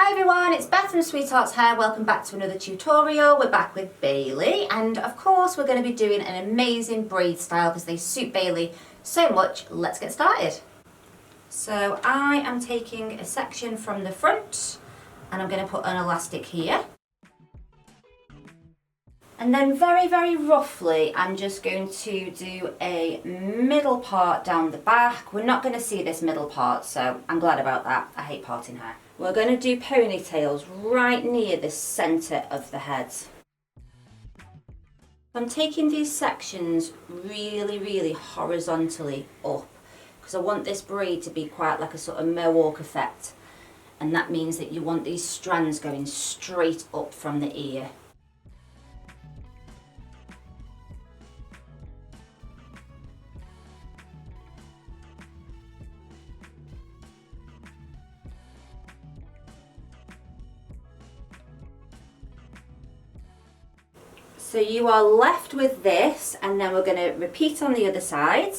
Hi everyone, it's Beth from Sweethearts Hair. Welcome back to another tutorial. We're back with Bailey, and of course we're going to be doing an amazing braid style because they suit Bailey so much. Let's get started. So I am taking a section from the front and I'm going to put an elastic here. And then very roughly I'm just going to do a middle part down the back. We're not going to see this middle part, so I'm glad about that. I hate parting hair. We're going to do ponytails right near the centre of the head. I'm taking these sections really horizontally up because I want this braid to be quite like a sort of mohawk effect, and that means that you want these strands going straight up from the ear. So you are left with this, and then we're going to repeat on the other side.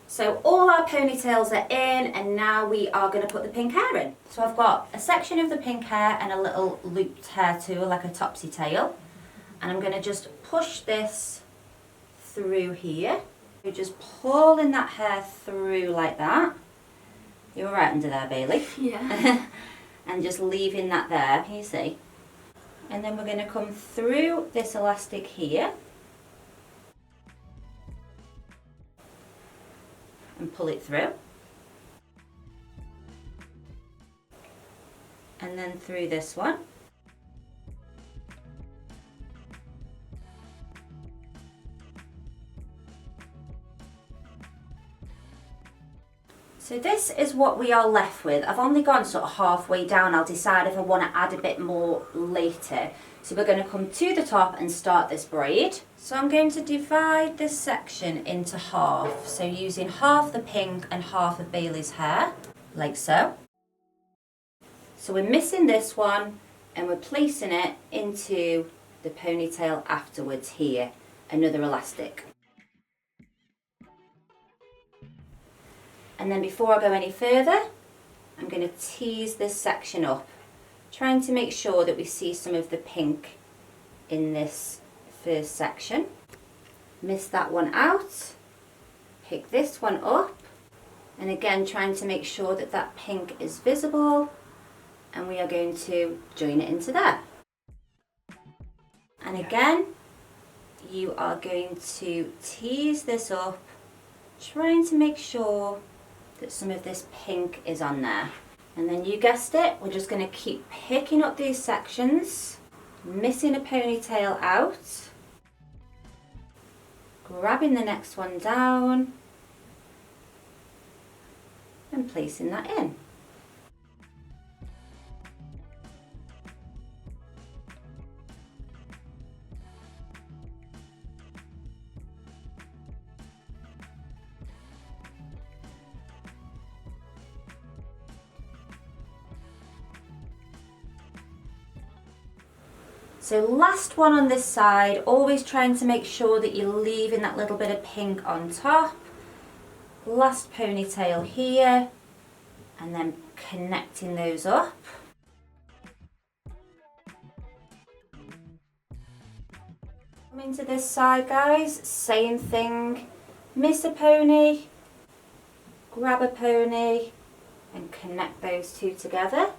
So all our ponytails are in, and now we are going to put the pink hair in. So I've got a section of the pink hair and a little looped hair tool, like a topsy tail. And I'm going to just push this through here. You're just pulling that hair through like that. You're right under there, Bailey. Yeah. And just leaving that there, can you see? And then we're going to come through this elastic here and pull it through. And then through this one. So this is what we are left with. I've only gone sort of halfway down. I'll decide if I want to add a bit more later. So we're going to come to the top and start this braid. So I'm going to divide this section into half. So using half the pink and half of Bailey's hair, like so. So we're missing this one and we're placing it into the ponytail afterwards here. Another elastic. And then before I go any further, I'm going to tease this section up, trying to make sure that we see some of the pink in this first section. Miss that one out, pick this one up, and again trying to make sure that that pink is visible, and we are going to join it into there. And again, you are going to tease this up, trying to make sure that some of this pink is on there. And then you guessed it, we're just going to keep picking up these sections, missing a ponytail out, grabbing the next one down and placing that in. So last one on this side, always trying to make sure that you're leaving that little bit of pink on top. Last ponytail here, and then connecting those up. Come into this side, guys, same thing. Miss a pony, grab a pony, and connect those two together.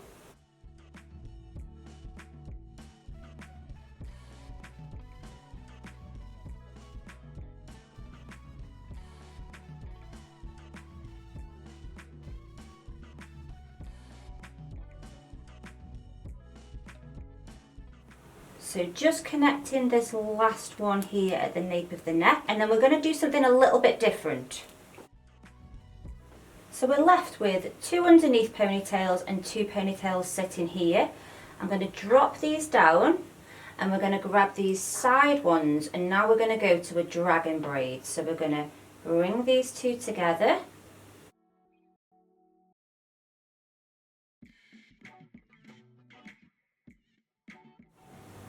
So just connecting this last one here at the nape of the neck, and then we're going to do something a little bit different. So we're left with two underneath ponytails and two ponytails sitting here. I'm going to drop these down and we're going to grab these side ones, and now we're going to go to a dragon braid. So we're going to bring these two together.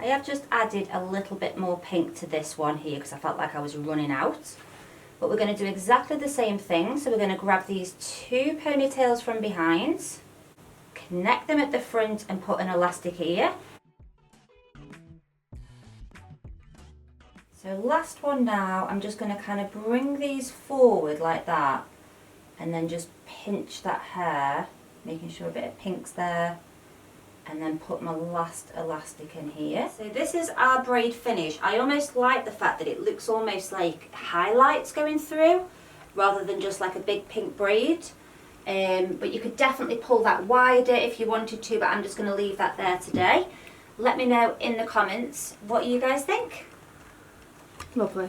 I have just added a little bit more pink to this one here because I felt like I was running out. But we're going to do exactly the same thing. So we're going to grab these 2 ponytails from behind, connect them at the front and put an elastic ear. So last one now, I'm just going to kind of bring these forward like that and then just pinch that hair, making sure a bit of pink's there, and then put my last elastic in here. So this is our braid finish. I almost like the fact that it looks almost like highlights going through rather than just like a big pink braid. But you could definitely pull that wider if you wanted to, but I'm just going to leave that there today. Let me know in the comments what you guys think. Lovely.